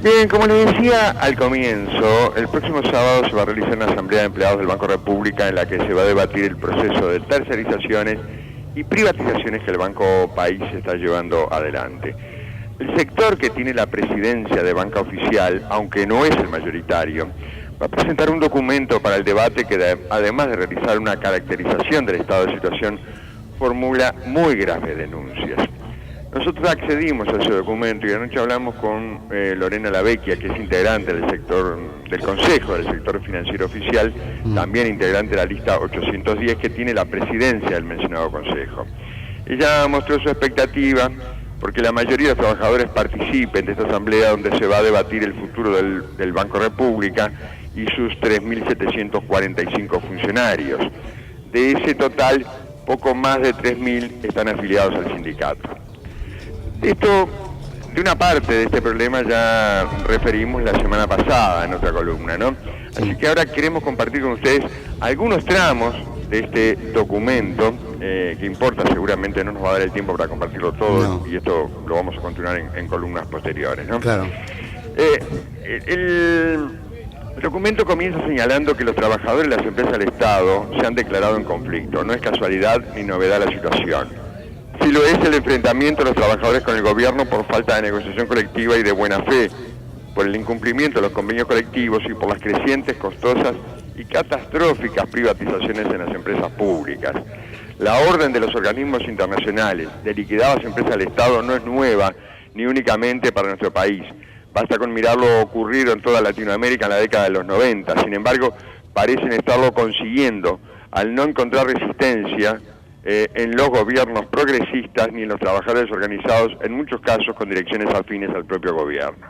Bien, como les decía al comienzo, el próximo sábado se va a realizar una asamblea de empleados del Banco República en la que se va a debatir el proceso de tercerizaciones y privatizaciones que el Banco País está llevando adelante. El sector que tiene la presidencia de banca oficial, aunque no es el mayoritario, va a presentar un documento para el debate que, además de realizar una caracterización del estado de situación, formula muy graves denuncias. Nosotros accedimos a ese documento y anoche hablamos con Lorena Lavecchia, que es integrante del sector del Consejo del Sector Financiero Oficial, también integrante de la lista 810, que tiene la presidencia del mencionado Consejo. Ella mostró su expectativa porque la mayoría de los trabajadores participen de esta asamblea donde se va a debatir el futuro del Banco República y sus 3.745 funcionarios. De ese total, poco más de 3.000 están afiliados al sindicato. Esto, de una parte de este problema ya referimos la semana pasada en otra columna, ¿no? Así que ahora queremos compartir con ustedes algunos tramos de este documento, que importa, seguramente no nos va a dar el tiempo para compartirlo todo, y esto lo vamos a continuar en columnas posteriores, ¿no? Claro. El documento comienza señalando que los trabajadores de las empresas del Estado se han declarado en conflicto. No es casualidad ni novedad la situación. Sí lo es el enfrentamiento de los trabajadores con el gobierno por falta de negociación colectiva y de buena fe, por el incumplimiento de los convenios colectivos y por las crecientes, costosas y catastróficas privatizaciones en las empresas públicas. La orden de los organismos internacionales de liquidar las empresas del Estado no es nueva ni únicamente para nuestro país. Basta con mirarlo ocurrido en toda Latinoamérica en la década de los 90. Sin embargo, parecen estarlo consiguiendo al no encontrar resistencia en los gobiernos progresistas ni en los trabajadores organizados, en muchos casos con direcciones afines al propio gobierno.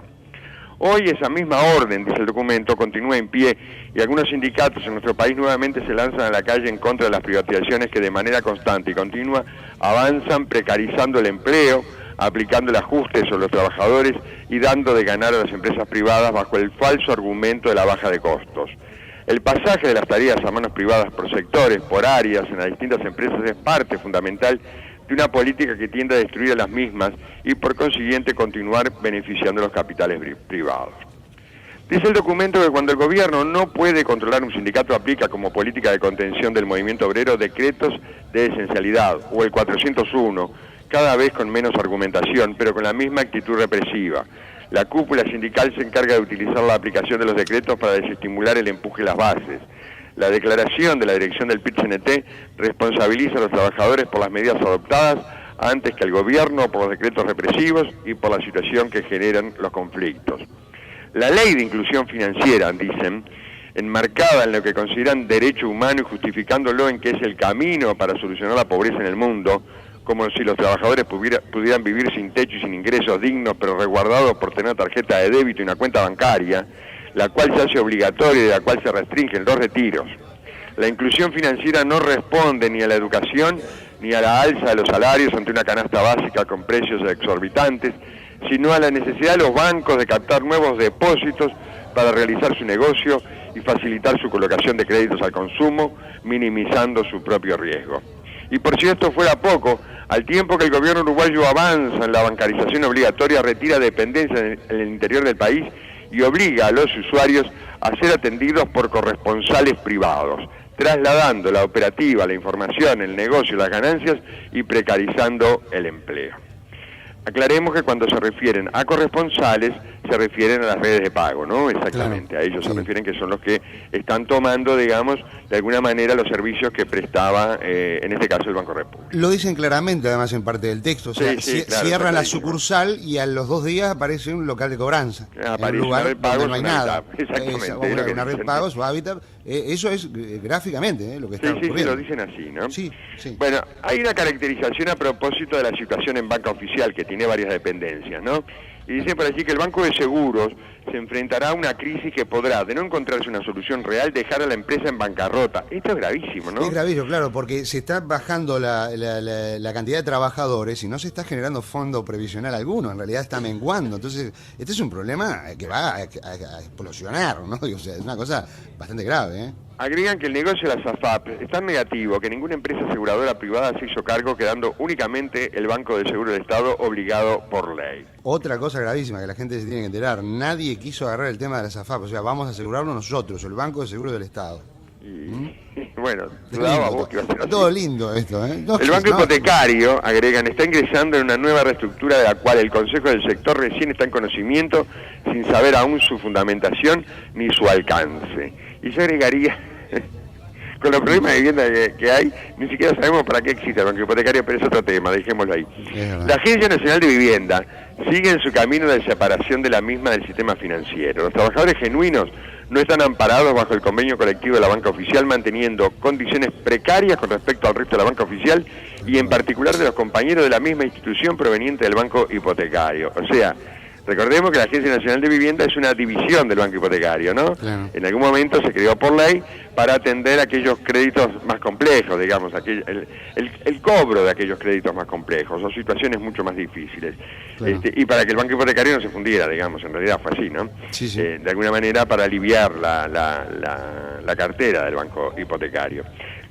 Hoy esa misma orden, dice el documento, continúa en pie y algunos sindicatos en nuestro país nuevamente se lanzan a la calle en contra de las privatizaciones que de manera constante y continua avanzan precarizando el empleo, aplicando el ajuste sobre los trabajadores y dando de ganar a las empresas privadas bajo el falso argumento de la baja de costos. El pasaje de las tareas a manos privadas por sectores, por áreas, en las distintas empresas es parte fundamental de una política que tiende a destruir a las mismas y por consiguiente continuar beneficiando a los capitales privados. Dice el documento que cuando el gobierno no puede controlar un sindicato aplica como política de contención del movimiento obrero decretos de esencialidad o el 401, cada vez con menos argumentación, pero con la misma actitud represiva. La cúpula sindical se encarga de utilizar la aplicación de los decretos para desestimular el empuje de las bases. La declaración de la dirección del PIT-CNT responsabiliza a los trabajadores por las medidas adoptadas antes que al gobierno por los decretos represivos y por la situación que generan los conflictos. La ley de inclusión financiera, dicen, enmarcada en lo que consideran derecho humano y justificándolo en que es el camino para solucionar la pobreza en el mundo, como si los trabajadores pudieran vivir sin techo y sin ingresos dignos, pero resguardados por tener tarjeta de débito y una cuenta bancaria, la cual se hace obligatoria y de la cual se restringen los retiros. La inclusión financiera no responde ni a la educación ni a la alza de los salarios ante una canasta básica con precios exorbitantes, sino a la necesidad de los bancos de captar nuevos depósitos para realizar su negocio y facilitar su colocación de créditos al consumo, minimizando su propio riesgo. Y por si esto fuera poco, al tiempo que el gobierno uruguayo avanza en la bancarización obligatoria, retira dependencia en el interior del país y obliga a los usuarios a ser atendidos por corresponsales privados, trasladando la operativa, la información, el negocio, las ganancias y precarizando el empleo. Aclaremos que cuando se refieren a corresponsales, se refieren a las redes de pago, ¿no? Exactamente, claro, a ellos sí. Se refieren que son los que están tomando, digamos, de alguna manera los servicios que prestaba, en este caso, el Banco República. Lo dicen claramente, además, en parte del texto. O sea, claro, cierran la sucursal y a los 2 días aparece un local de cobranza. Aparece un lugar una red pago, donde no hay nada. Exactamente. Una red pago, su hábitat. Eso es gráficamente lo que está ocurriendo. Sí, lo dicen así, ¿no? Sí. Bueno, hay una caracterización a propósito de la situación en banca oficial, que tiene varias dependencias, ¿no? Y dicen por allí que el Banco de Seguros se enfrentará a una crisis que podrá, de no encontrarse una solución real, dejar a la empresa en bancarrota. Esto es gravísimo, ¿no? Es gravísimo, claro, porque se está bajando la cantidad de trabajadores y no se está generando fondo previsional alguno, en realidad está menguando. Entonces, este es un problema que va a explosionar, ¿no? O sea, es una cosa bastante grave, ¿eh? Agregan que el negocio de las AFAP es tan negativo que ninguna empresa aseguradora privada se hizo cargo, quedando únicamente el Banco de Seguro del Estado obligado por ley. Otra cosa gravísima que la gente se tiene que enterar, nadie quiso agarrar el tema de las AFAP, o sea, vamos a asegurarlo nosotros, el Banco de Seguro del Estado. Bueno, dudaba vos que iba a ser así. Todo lindo esto, ¿eh? El banco hipotecario, agregan, está ingresando en una nueva reestructura de la cual el Consejo del Sector recién está en conocimiento, sin saber aún su fundamentación ni su alcance. Y yo agregaría, con los problemas de vivienda que hay, ni siquiera sabemos para qué existe el banco hipotecario, pero es otro tema, dejémoslo ahí. La Agencia Nacional de Vivienda sigue en su camino de separación de la misma del sistema financiero. Los trabajadores genuinos no están amparados bajo el convenio colectivo de la banca oficial, manteniendo condiciones precarias con respecto al resto de la banca oficial y en particular de los compañeros de la misma institución proveniente del banco hipotecario. O sea, recordemos que la Agencia Nacional de Vivienda es una división del banco hipotecario, ¿no? Claro. En algún momento se creó por ley para atender aquellos créditos más complejos, digamos, el cobro de aquellos créditos más complejos o situaciones mucho más difíciles. Claro. Y para que el banco hipotecario no se fundiera, digamos, en realidad fue así, ¿no? Sí, sí. De alguna manera para aliviar la cartera del banco hipotecario.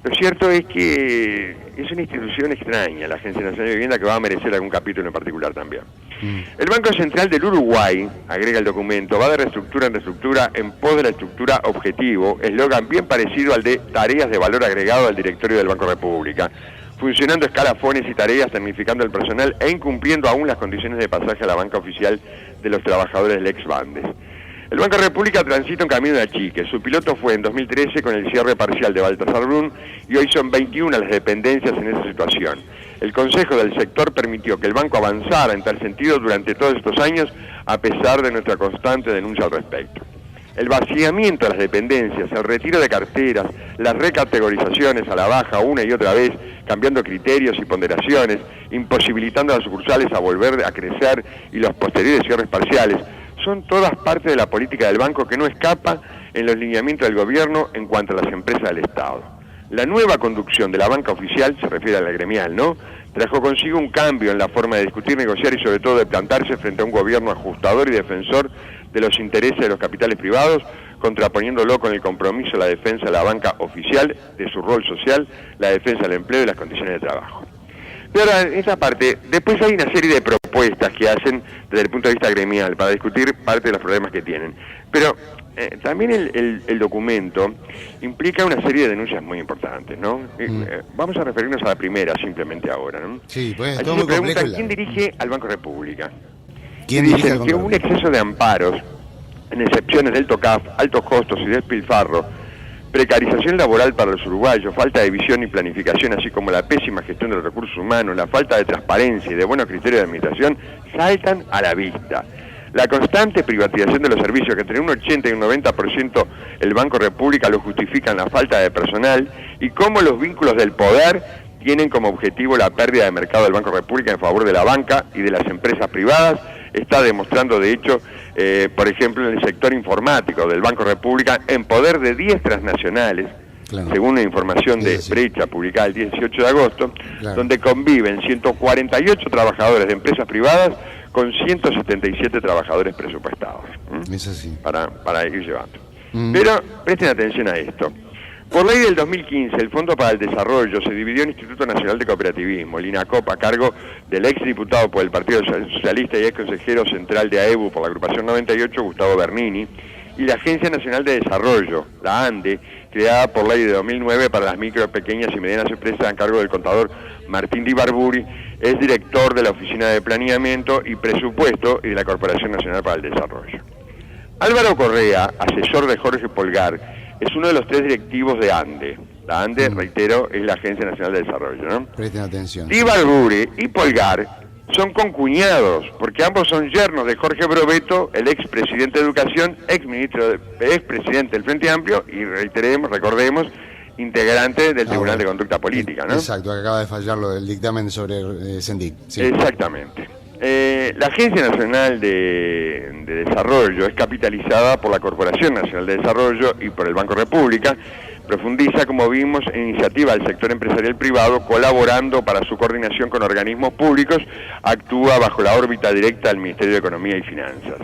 Lo cierto es que es una institución extraña, la Agencia Nacional de Vivienda, que va a merecer algún capítulo en particular también. El Banco Central del Uruguay, agrega el documento, va de reestructura en reestructura en pos de la estructura objetivo, eslogan bien parecido al de tareas de valor agregado al directorio del Banco República, funcionando escalafones y tareas, tecnificando el personal e incumpliendo aún las condiciones de pasaje a la banca oficial de los trabajadores del ex-Bandes. El Banco República transita un camino de achique. Su piloto fue en 2013 con el cierre parcial de Baltasar Brun y hoy son 21 las dependencias en esa situación. El Consejo del Sector permitió que el banco avanzara en tal sentido durante todos estos años, a pesar de nuestra constante denuncia al respecto. El vaciamiento de las dependencias, el retiro de carteras, las recategorizaciones a la baja una y otra vez, cambiando criterios y ponderaciones, imposibilitando a las sucursales a volver a crecer y los posteriores cierres parciales, son todas parte de la política del banco que no escapa en los lineamientos del gobierno en cuanto a las empresas del Estado. La nueva conducción de la banca oficial, se refiere a la gremial, ¿no?, trajo consigo un cambio en la forma de discutir, negociar y sobre todo de plantarse frente a un gobierno ajustador y defensor de los intereses de los capitales privados, contraponiéndolo con el compromiso de la defensa de la banca oficial, de su rol social, la defensa del empleo y las condiciones de trabajo. Pero ahora, en esta parte, después hay una serie de propuestas que hacen desde el punto de vista gremial para discutir parte de los problemas que tienen. Pero también el documento implica una serie de denuncias muy importantes, ¿no? Vamos a referirnos a la primera simplemente ahora, ¿no? Sí, pues allí todo se muy pregunta complejo. quién dirige al Banco República. ¿Quién Y dirige al dicen Banco que hubo un República? exceso de amparos, en excepciones del TOCAF, altos costos y despilfarro, precarización laboral para los uruguayos, falta de visión y planificación, así como la pésima gestión de los recursos humanos, la falta de transparencia y de buenos criterios de administración, saltan a la vista. La constante privatización de los servicios, que entre un 80 y un 90% el Banco República lo justifican la falta de personal, y cómo los vínculos del poder tienen como objetivo la pérdida de mercado del Banco República en favor de la banca y de las empresas privadas, está demostrando de hecho, por ejemplo, en el sector informático del Banco República, en poder de 10 transnacionales, claro, según una información de Brecha publicada el 18 de agosto, claro, donde conviven 148 trabajadores de empresas privadas con 177 trabajadores presupuestados. Es así. Para ir llevando. Pero presten atención a esto. Por ley del 2015, el Fondo para el Desarrollo se dividió en Instituto Nacional de Cooperativismo, el INACOP, a cargo del exdiputado por el Partido Socialista y ex consejero central de AEBU por la agrupación 98, Gustavo Bernini, y la Agencia Nacional de Desarrollo, la ANDE, creada por ley de 2009 para las micro, pequeñas y medianas empresas, a cargo del contador Martín Di Barburi, es director de la Oficina de Planeamiento y Presupuesto y de la Corporación Nacional para el Desarrollo. Álvaro Correa, asesor de Jorge Polgar, es uno de los 3 directivos de ANDE. La ANDE, reitero, es la Agencia Nacional de Desarrollo, ¿no? Presten atención. Di Barburi y Polgar son concuñados, porque ambos son yernos de Jorge Brovetto, el expresidente de Educación, expresidente del Frente Amplio y, recordemos, integrante del Tribunal de Conducta Política, ¿no? Exacto, que acaba de fallar lo del dictamen sobre Sendic. Sí. Exactamente. La Agencia Nacional de Desarrollo es capitalizada por la Corporación Nacional de Desarrollo y por el Banco República. Profundiza, como vimos, en iniciativa del sector empresarial privado, colaborando para su coordinación con organismos públicos, actúa bajo la órbita directa del Ministerio de Economía y Finanzas.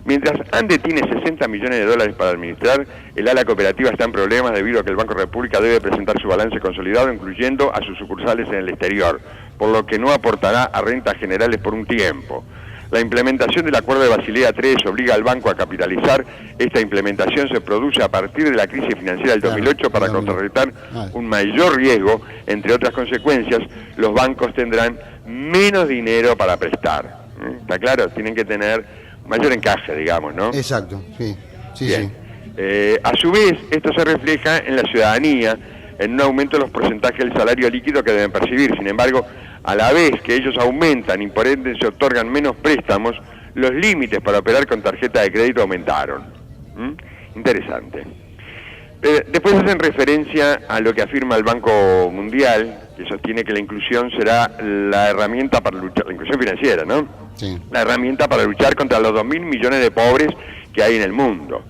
Mientras ANDE tiene 60 millones de dólares para administrar, el ala cooperativa está en problemas debido a que el Banco República debe presentar su balance consolidado, incluyendo a sus sucursales en el exterior, por lo que no aportará a rentas generales por un tiempo. La implementación del Acuerdo de Basilea III obliga al banco a capitalizar. Esta implementación se produce a partir de la crisis financiera del 2008 para contrarrestar un mayor riesgo. Entre otras consecuencias, los bancos tendrán menos dinero para prestar. ¿Está claro? Tienen que tener mayor encaje, digamos, ¿no? Exacto, sí. Bien. A su vez, esto se refleja en la ciudadanía, en un aumento de los porcentajes del salario líquido que deben percibir. Sin embargo, a la vez que ellos aumentan y por ende se otorgan menos préstamos, los límites para operar con tarjeta de crédito aumentaron. Interesante. Después hacen referencia a lo que afirma el Banco Mundial, que sostiene que la inclusión será la herramienta para luchar, la inclusión financiera, ¿no? Sí. La herramienta para luchar contra los 2.000 millones de pobres que hay en el mundo.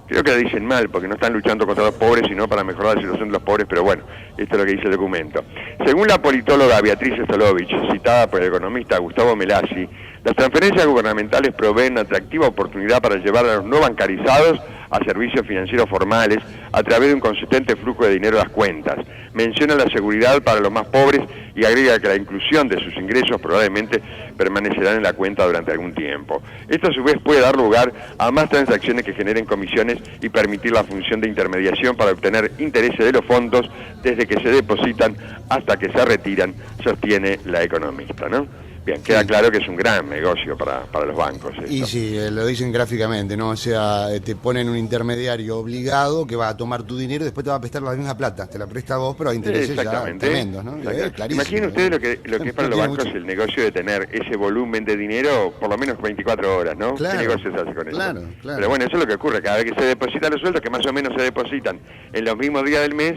Creo que lo dicen mal, porque no están luchando contra los pobres, sino para mejorar la situación de los pobres, pero bueno, esto es lo que dice el documento. Según la politóloga Beatriz Stolovich, citada por el economista Gustavo Melassi, las transferencias gubernamentales proveen una atractiva oportunidad para llevar a los no bancarizados a servicios financieros formales a través de un consistente flujo de dinero a las cuentas. Menciona la seguridad para los más pobres y agrega que la inclusión de sus ingresos probablemente permanecerán en la cuenta durante algún tiempo. Esto a su vez puede dar lugar a más transacciones que generen comisiones y permitir la función de intermediación para obtener intereses de los fondos desde que se depositan hasta que se retiran, sostiene la economista, ¿no? Bien, queda claro que es un gran negocio para los bancos. Esto. Y sí, lo dicen gráficamente, ¿no? O sea, te ponen un intermediario obligado que va a tomar tu dinero y después te va a prestar la misma plata. Te la presta a vos, pero a intereses ya tremendos, ¿no? Imaginen ustedes lo que es para los bancos el negocio de tener ese volumen de dinero por lo menos 24 horas, ¿no? Claro, ¿qué negocio se hace con eso? Claro. Pero bueno, eso es lo que ocurre. Cada vez que se depositan los sueldos, que más o menos se depositan en los mismos días del mes,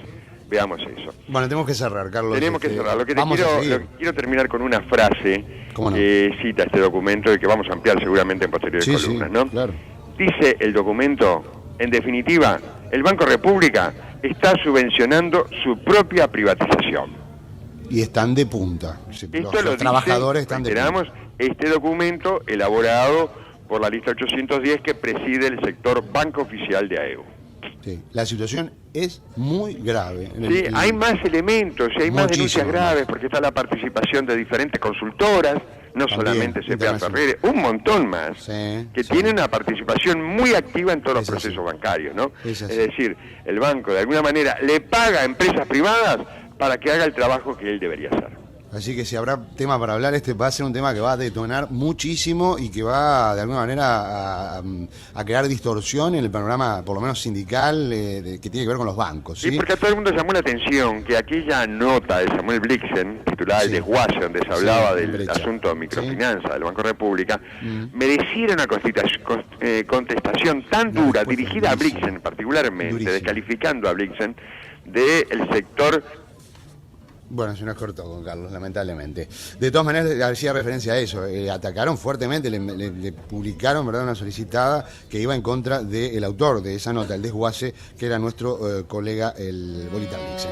veamos eso. Bueno, tenemos que cerrar, Carlos. Tenemos que cerrar. Lo que quiero terminar con una frase que cita este documento y que vamos a ampliar seguramente en posteriores columnas, ¿no? Claro. Dice el documento, en definitiva, el Banco República está subvencionando su propia privatización. Y están de punta. Los trabajadores están de punta. Este documento elaborado por la lista 810 que preside el sector Banco Oficial de AEU. Sí, la situación es muy grave. Hay más elementos, hay más denuncias graves, porque está la participación de diferentes consultoras, no también, solamente CPA Ferrer, un montón más, que tienen una participación muy activa en todos los procesos bancarios, ¿no? Es decir, el banco de alguna manera le paga a empresas privadas para que haga el trabajo que él debería hacer. Así que si habrá tema para hablar, este va a ser un tema que va a detonar muchísimo y que va de alguna manera a crear distorsión en el panorama, por lo menos sindical, que tiene que ver con los bancos. Sí, porque a todo el mundo llamó la atención que aquella nota de Samuel Blixen, titulada El desguace, donde se hablaba del asunto de microfinanza del Banco República, mereciera una contestación tan dura, dirigida a Blixen particularmente, descalificando a Blixen del sector. Bueno, se nos cortó con Carlos, lamentablemente. De todas maneras, hacía referencia a eso. Atacaron fuertemente, le publicaron, ¿verdad?, una solicitada que iba en contra del autor de esa nota, el desguace, que era nuestro colega, el Bolita Blixen.